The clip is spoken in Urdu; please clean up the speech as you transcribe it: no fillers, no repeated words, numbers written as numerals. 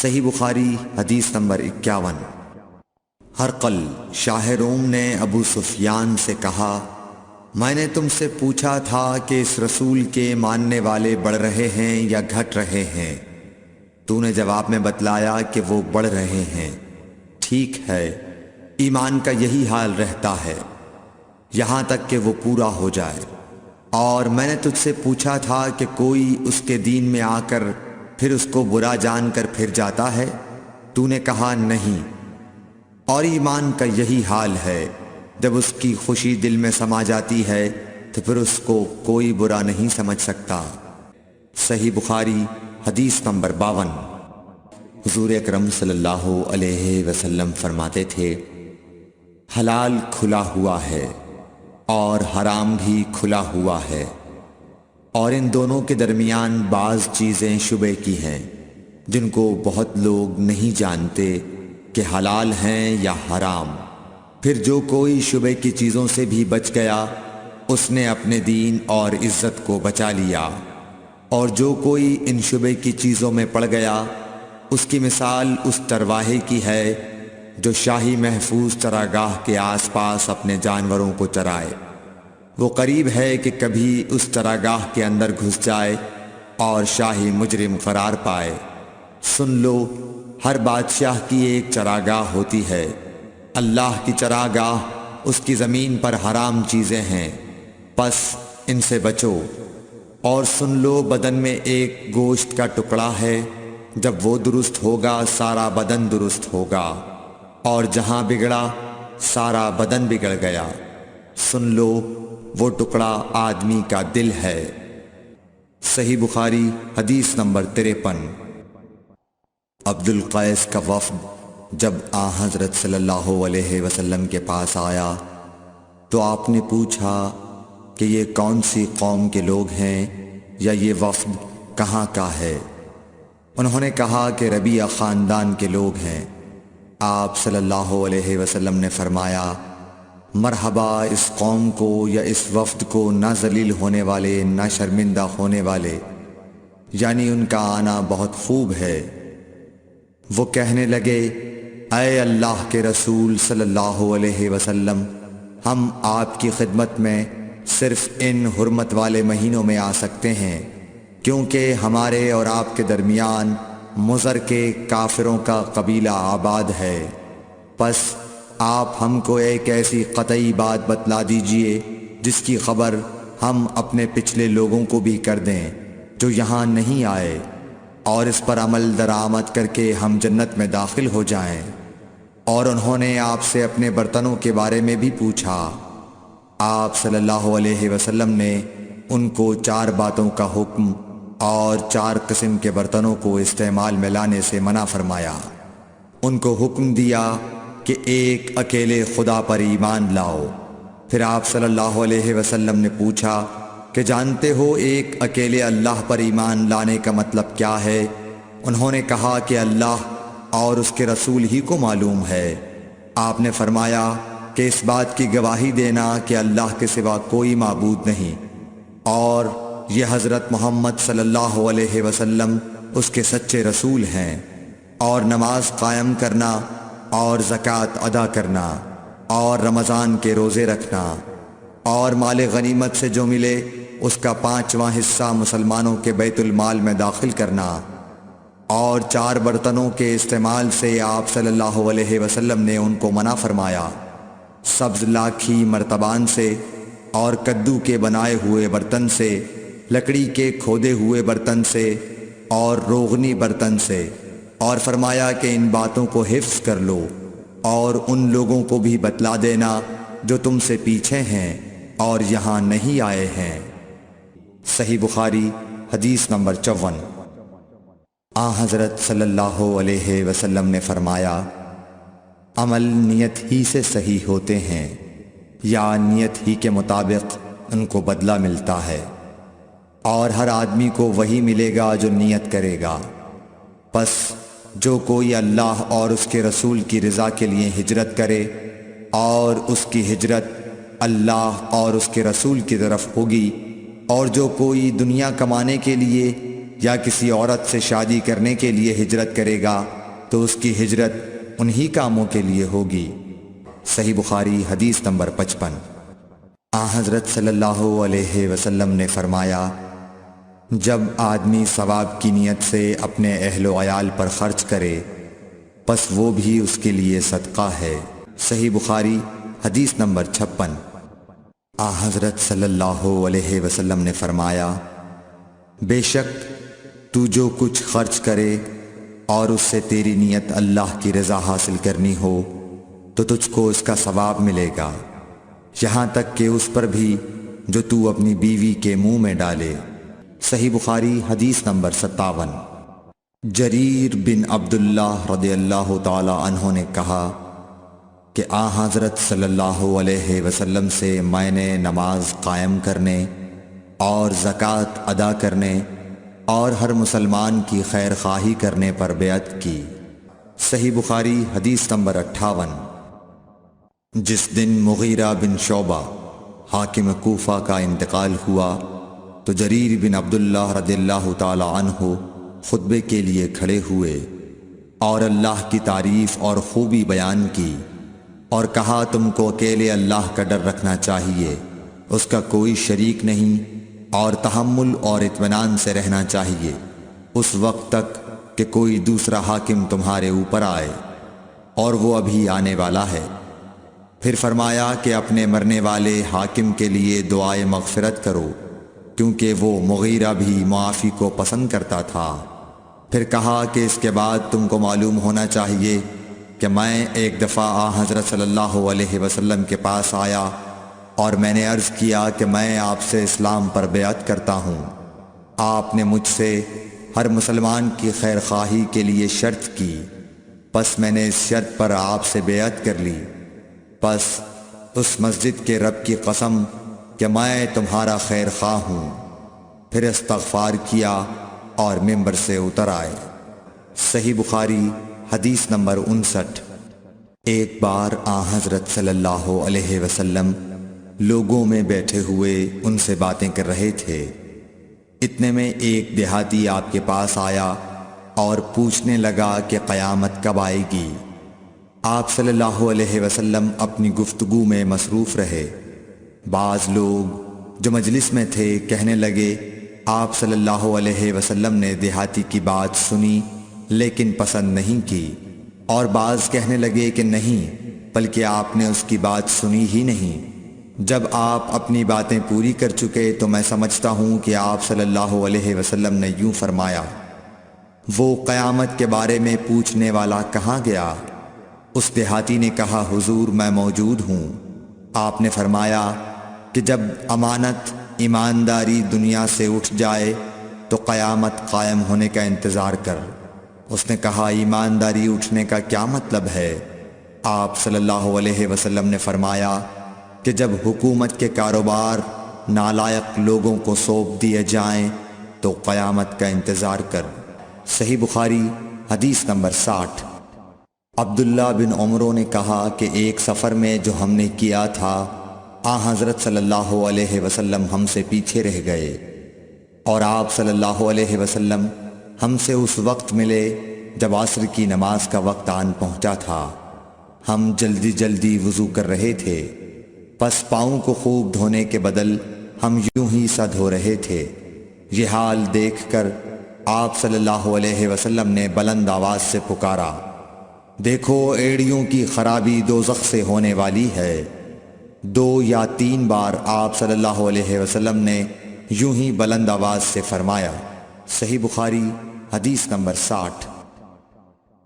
صحیح بخاری حدیث نمبر 51۔ ہرقل شاہ روم نے ابو سفیان سے کہا، میں نے تم سے پوچھا تھا کہ اس رسول کے ماننے والے بڑھ رہے ہیں یا گھٹ رہے ہیں؟ تو نے جواب میں بتلایا کہ وہ بڑھ رہے ہیں۔ ٹھیک ہے، ایمان کا یہی حال رہتا ہے یہاں تک کہ وہ پورا ہو جائے۔ اور میں نے تجھ سے پوچھا تھا کہ کوئی اس کے دین میں آ کر پھر اس کو برا جان کر پھر جاتا ہے؟ تو نے کہا نہیں۔ اور ایمان کا یہی حال ہے، جب اس کی خوشی دل میں سما جاتی ہے تو پھر اس کو کوئی برا نہیں سمجھ سکتا۔ صحیح بخاری حدیث نمبر 52۔ حضور اکرم صلی اللہ علیہ وسلم فرماتے تھے، حلال کھلا ہوا ہے اور حرام بھی کھلا ہوا ہے، اور ان دونوں کے درمیان بعض چیزیں شبے کی ہیں جن کو بہت لوگ نہیں جانتے کہ حلال ہیں یا حرام۔ پھر جو کوئی شبے کی چیزوں سے بھی بچ گیا اس نے اپنے دین اور عزت کو بچا لیا، اور جو کوئی ان شبے کی چیزوں میں پڑ گیا اس کی مثال اس چرواہے کی ہے جو شاہی محفوظ چراگاہ کے آس پاس اپنے جانوروں کو چرائے۔ وہ قریب ہے کہ کبھی اس چراگاہ کے اندر گھس جائے اور شاہی مجرم قرار پائے۔ سن لو، ہر بادشاہ کی ایک چراگاہ ہوتی ہے، اللہ کی چراگاہ اس کی زمین پر حرام چیزیں ہیں، پس ان سے بچو۔ اور سن لو، بدن میں ایک گوشت کا ٹکڑا ہے، جب وہ درست ہوگا سارا بدن درست ہوگا، اور جہاں بگڑا سارا بدن بگڑ گیا۔ سن لو، وہ ٹکڑا آدمی کا دل ہے۔ صحیح بخاری حدیث نمبر 53۔ عبد القیس کا وفد جب حضرت صلی اللہ علیہ وسلم کے پاس آیا تو آپ نے پوچھا کہ یہ کون سی قوم کے لوگ ہیں یا یہ وفد کہاں کا ہے؟ انہوں نے کہا کہ ربیعہ خاندان کے لوگ ہیں۔ آپ صلی اللہ علیہ وسلم نے فرمایا، مرحبا اس قوم کو یا اس وفد کو، نہ ذلیل ہونے والے نہ شرمندہ ہونے والے، یعنی ان کا آنا بہت خوب ہے۔ وہ کہنے لگے، اے اللہ کے رسول صلی اللہ علیہ وسلم، ہم آپ کی خدمت میں صرف ان حرمت والے مہینوں میں آ سکتے ہیں، کیونکہ ہمارے اور آپ کے درمیان مضر کے کافروں کا قبیلہ آباد ہے۔ پس آپ ہم کو ایک ایسی قطعی بات بتلا دیجئے جس کی خبر ہم اپنے پچھلے لوگوں کو بھی کر دیں جو یہاں نہیں آئے، اور اس پر عمل درآمد کر کے ہم جنت میں داخل ہو جائیں۔ اور انہوں نے آپ سے اپنے برتنوں کے بارے میں بھی پوچھا۔ آپ صلی اللہ علیہ وسلم نے ان کو 4 باتوں کا حکم اور 4 قسم کے برتنوں کو استعمال میں لانے سے منع فرمایا۔ ان کو حکم دیا کہ ایک اکیلے خدا پر ایمان لاؤ۔ پھر آپ صلی اللہ علیہ وسلم نے پوچھا کہ جانتے ہو ایک اکیلے اللہ پر ایمان لانے کا مطلب کیا ہے؟ انہوں نے کہا کہ اللہ اور اس کے رسول ہی کو معلوم ہے۔ آپ نے فرمایا کہ اس بات کی گواہی دینا کہ اللہ کے سوا کوئی معبود نہیں، اور یہ حضرت محمد صلی اللہ علیہ وسلم اس کے سچے رسول ہیں، اور نماز قائم کرنا اور زکوٰۃ ادا کرنا اور رمضان کے روزے رکھنا اور مال غنیمت سے جو ملے اس کا 5واں حصہ مسلمانوں کے بیت المال میں داخل کرنا، اور 4 برتنوں کے استعمال سے آپ صلی اللہ علیہ وسلم نے ان کو منع فرمایا، سبز لاکھی مرتبان سے اور کدو کے بنائے ہوئے برتن سے، لکڑی کے کھودے ہوئے برتن سے اور روغنی برتن سے، اور فرمایا کہ ان باتوں کو حفظ کر لو اور ان لوگوں کو بھی بتلا دینا جو تم سے پیچھے ہیں اور یہاں نہیں آئے ہیں۔ صحیح بخاری حدیث نمبر 54۔ حضرت صلی اللہ علیہ وسلم نے فرمایا، عمل نیت ہی سے صحیح ہوتے ہیں یا نیت ہی کے مطابق ان کو بدلہ ملتا ہے، اور ہر آدمی کو وہی ملے گا جو نیت کرے گا۔ پس جو کوئی اللہ اور اس کے رسول کی رضا کے لیے ہجرت کرے اور اس کی ہجرت اللہ اور اس کے رسول کی طرف ہوگی، اور جو کوئی دنیا کمانے کے لیے یا کسی عورت سے شادی کرنے کے لیے ہجرت کرے گا تو اس کی ہجرت انہی کاموں کے لیے ہوگی۔ صحیح بخاری حدیث نمبر 55۔ حضرت صلی اللہ علیہ وسلم نے فرمایا، جب آدمی ثواب کی نیت سے اپنے اہل و عیال پر خرچ کرے پس وہ بھی اس کے لیے صدقہ ہے۔ صحیح بخاری حدیث نمبر 56۔ حضرت صلی اللہ علیہ وسلم نے فرمایا، بے شک تو جو کچھ خرچ کرے اور اس سے تیری نیت اللہ کی رضا حاصل کرنی ہو تو تجھ کو اس کا ثواب ملے گا، یہاں تک کہ اس پر بھی جو تو اپنی بیوی کے منہ میں ڈالے۔ صحیح بخاری حدیث نمبر 57۔ جریر بن عبداللہ رضی اللہ تعالی عنہ نے کہا کہ حضرت صلی اللہ علیہ وسلم سے میں نے نماز قائم کرنے اور زکوٰۃ ادا کرنے اور ہر مسلمان کی خیر خواہی کرنے پر بیعت کی۔ صحیح بخاری حدیث نمبر 58۔ جس دن مغیرہ بن شعبہ حاکم کوفہ کا انتقال ہوا تو جریر بن عبداللہ رضی اللہ تعالی عنہ خطبے کے لیے کھڑے ہوئے اور اللہ کی تعریف اور خوبی بیان کی اور کہا، تم کو اکیلے اللہ کا ڈر رکھنا چاہیے، اس کا کوئی شریک نہیں، اور تحمل اور اطمینان سے رہنا چاہیے اس وقت تک کہ کوئی دوسرا حاکم تمہارے اوپر آئے، اور وہ ابھی آنے والا ہے۔ پھر فرمایا کہ اپنے مرنے والے حاکم کے لیے دعائے مغفرت کرو، کیونکہ وہ مغیرہ بھی معافی کو پسند کرتا تھا۔ پھر کہا کہ اس کے بعد تم کو معلوم ہونا چاہیے کہ میں ایک دفعہ حضرت صلی اللہ علیہ وسلم کے پاس آیا اور میں نے عرض کیا کہ میں آپ سے اسلام پر بیعت کرتا ہوں۔ آپ نے مجھ سے ہر مسلمان کی خیر خواہی کے لیے شرط کی، پس میں نے اس شرط پر آپ سے بیعت کر لی۔ پس اس مسجد کے رب کی قسم کہ میں تمہارا خیر خواہ ہوں۔ پھر استغفار کیا اور ممبر سے اتر آئے۔ صحیح بخاری حدیث نمبر 59۔ ایک بار حضرت صلی اللہ علیہ وسلم لوگوں میں بیٹھے ہوئے ان سے باتیں کر رہے تھے، اتنے میں ایک دیہاتی آپ کے پاس آیا اور پوچھنے لگا کہ قیامت کب آئے گی؟ آپ صلی اللہ علیہ وسلم اپنی گفتگو میں مصروف رہے۔ بعض لوگ جو مجلس میں تھے کہنے لگے، آپ صلی اللہ علیہ وسلم نے دیہاتی کی بات سنی لیکن پسند نہیں کی، اور بعض کہنے لگے کہ نہیں بلکہ آپ نے اس کی بات سنی ہی نہیں۔ جب آپ اپنی باتیں پوری کر چکے تو میں سمجھتا ہوں کہ آپ صلی اللہ علیہ وسلم نے یوں فرمایا، وہ قیامت کے بارے میں پوچھنے والا کہاں گیا؟ اس دیہاتی نے کہا، حضور میں موجود ہوں۔ آپ نے فرمایا کہ جب امانت ایمانداری دنیا سے اٹھ جائے تو قیامت قائم ہونے کا انتظار کر۔ اس نے کہا، ایمانداری اٹھنے کا کیا مطلب ہے؟ آپ صلی اللہ علیہ وسلم نے فرمایا کہ جب حکومت کے کاروبار نالائق لوگوں کو سونپ دیے جائیں تو قیامت کا انتظار کر۔ صحیح بخاری حدیث نمبر 60۔ عبداللہ بن عمرو نے کہا کہ ایک سفر میں جو ہم نے کیا تھا حضرت صلی اللہ علیہ وسلم ہم سے پیچھے رہ گئے، اور آپ صلی اللہ علیہ وسلم ہم سے اس وقت ملے جب عصر کی نماز کا وقت آن پہنچا تھا۔ ہم جلدی جلدی وضو کر رہے تھے، پس پاؤں کو خوب دھونے کے بدل ہم یوں ہی سا دھو رہے تھے۔ یہ حال دیکھ کر آپ صلی اللہ علیہ وسلم نے بلند آواز سے پکارا، دیکھو ایڑیوں کی خرابی دوزخ سے ہونے والی ہے۔ 2 یا 3 بار آپ صلی اللہ علیہ وسلم نے یوں ہی بلند آواز سے فرمایا۔ صحیح بخاری حدیث نمبر 60۔